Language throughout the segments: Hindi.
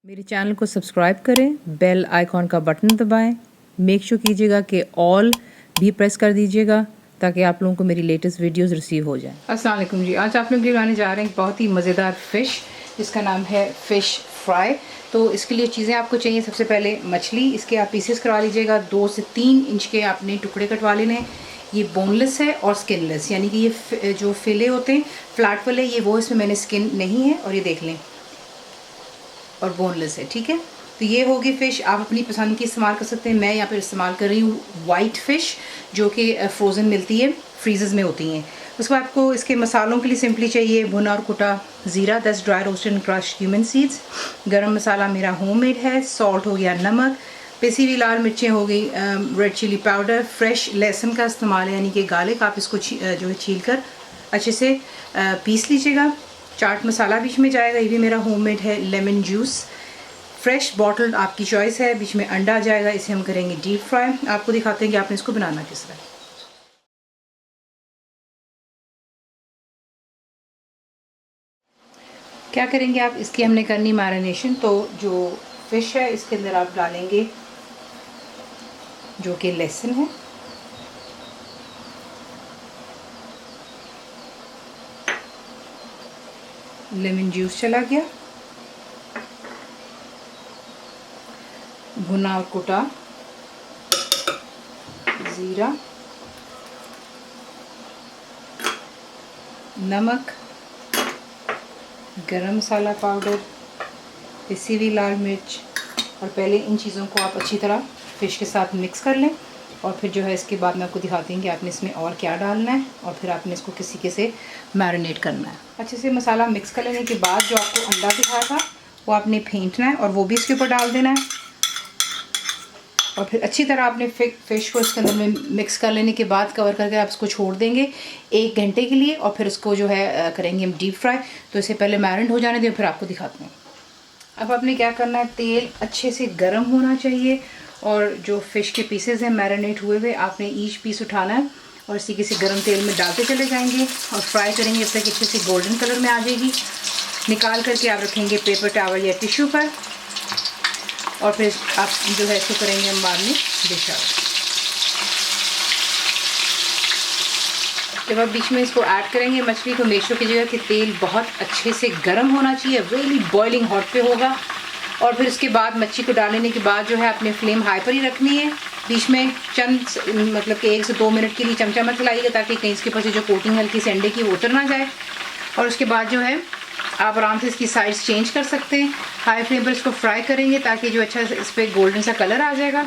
मेरे चैनल को सब्सक्राइब करें, बेल आइकॉन का बटन दबाएं, मेक श्योर कीजिएगा कि ऑल भी प्रेस कर दीजिएगा ताकि आप लोगों को मेरी लेटेस्ट वीडियोस रिसीव हो जाएं। अस्सलाम वालेकुम जी, आज आप लोग के लिए लाने जा रहे हैं एक बहुत ही मज़ेदार फ़िश जिसका नाम है फ़िश फ्राई। तो इसके लिए चीज़ें आपको चाहिए, सबसे पहले मछली, इसके आप पीसेस करवा लीजिएगा, 2 से 3 इंच के आपने टुकड़े कटवा लेने हैं। ये बोनलेस है और स्किनलेस, यानी कि ये जो फिले होते हैं फ्लैट वाले, ये वो, इसमें मैंने स्किन नहीं है, और ये देख लें, और बोनलेस है, ठीक है। तो ये होगी फ़िश, आप अपनी पसंद की इस्तेमाल कर सकते हैं। मैं यहाँ पर इस्तेमाल कर रही हूँ वाइट फ़िश जो कि फ्रोज़न मिलती है, फ्रीज़र्स में होती हैं। उसके बाद आपको इसके मसालों के लिए सिंपली चाहिए भुना और कुटा ज़ीरा, 10 dry roasted and crushed cumin seeds. गरम मसाला मेरा होममेड है, सॉल्ट हो गया, नमक, पिसी हुई लाल मिर्चें हो गई, रेड चिली पाउडर, फ्रेश लहसुन का इस्तेमाल है, यानी कि गार्लिक आप इसको जो है छील कर अच्छे से पीस लीजिएगा। चाट मसाला बीच में जाएगा, ये भी मेरा होममेड है। लेमन जूस फ्रेश बॉटल आपकी चॉइस है, बीच में अंडा आ जाएगा। इसे हम करेंगे डीप फ्राई। आपको दिखाते हैं कि आपने इसको बनाना किस तरह। क्या करेंगे आप, इसकी हमने करनी मैरिनेशन। तो जो फिश है इसके अंदर आप डालेंगे जो कि लहसुन है, लेमन जूस चला गया, भुना और कुटा ज़ीरा, नमक, गरम मसाला पाउडर, पिसी हुई लाल मिर्च। और पहले इन चीज़ों को आप अच्छी तरह फ़िश के साथ मिक्स कर लें, और फिर जो है इसके बाद मैं आपको दिखाती हूँ कि आपने इसमें और क्या डालना है, और फिर आपने इसको किसी के से मैरिनेट करना है। अच्छे से मसाला मिक्स कर लेने के बाद जो आपको अंडा दिखाया था वो आपने फेंटना है और वो भी इसके ऊपर डाल देना है, और फिर अच्छी तरह आपने फ़िश को इसके अंदर में मिक्स कर लेने के बाद कवर करके आप इसको छोड़ देंगे 1 घंटे के लिए, और फिर उसको जो है करेंगे हम डीप फ्राई। तो इसे पहले मैरिनेट हो जाने दें, फिर आपको दिखाते हैं। अब आपने क्या करना है, तेल अच्छे से गर्म होना चाहिए, और जो फ़िश के पीसेस हैं मैरिनेट हुए हुए, आपने ईच पीस उठाना है और इसी किसी गर्म तेल में डालते चले जाएंगे और फ्राई करेंगे जब तक अच्छे से गोल्डन कलर में आ जाएगी। निकाल करके आप रखेंगे पेपर टॉवल या टिश्यू पर, और फिर आप जो है इसको करेंगे हम बाद में डिश आउट। जब आप बीच में इसको ऐड करेंगे मछली को, मेक श्योर कीजिएगा कि तेल बहुत अच्छे से गर्म होना चाहिए, रियली बॉइलिंग हॉट पे होगा। और फिर उसके बाद मच्छी को डालने के बाद जो है अपने फ्लेम हाई पर ही रखनी है। बीच में चंद मतलब कि 1 से 2 मिनट के लिए चमचा मत हिलाइएगा ताकि कहीं इसके ऊपर से जो कोटिंग हल्की से अंडे की वो उतर ना जाए। और उसके बाद जो है आप आराम से इसकी साइड्स चेंज कर सकते हैं। हाई फ्लेम पर इसको फ्राई करेंगे ताकि जो अच्छा इस पर गोल्डन सा कलर आ जाएगा,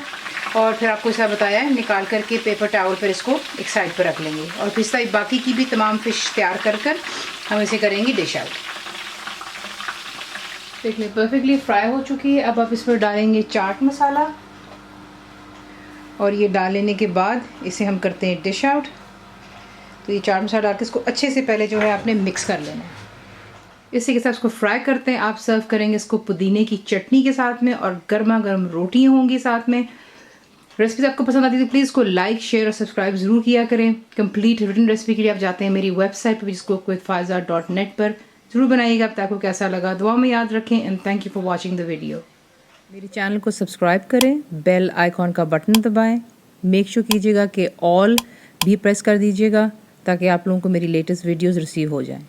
और फिर आपको ऐसा बताया है निकाल करके पेपर टॉवल पर इसको एक साइड पर रख लेंगे, और फिर साइड बाकी की भी तमाम फ़िश तैयार कर हम इसे करेंगे डिश आउट। देखिए परफेक्टली फ्राई हो चुकी है। अब आप इस पर डालेंगे चाट मसाला, और ये डाल लेने के बाद इसे हम करते हैं डिश आउट। तो ये चाट मसाला डाल के इसको अच्छे से पहले जो है आपने मिक्स कर लेना है। इसी के साथ इसको फ्राई करते हैं। आप सर्व करेंगे इसको पुदीने की चटनी के साथ में, और गर्मा गर्म रोटियाँ होंगी साथ में। रेसिपीज आपको पसंद आती है तो प्लीज़ इसको लाइक, शेयर और सब्सक्राइब ज़रूर किया करें। कंप्लीट रिटन रेसिपी के लिए आप जाते हैं मेरी वेबसाइट पर viscookWithFaiza.net पर, ज़रूर बनाइएगा। अब तक आपको कैसा लगा दुआ में याद रखें, and thank you for watching the video. मेरे चैनल को सब्सक्राइब करें, बेल आइकॉन का बटन दबाएं, मेक श्योर कीजिएगा कि ऑल भी प्रेस कर दीजिएगा ताकि आप लोगों को मेरी लेटेस्ट वीडियोज़ रिसीव हो जाएँ।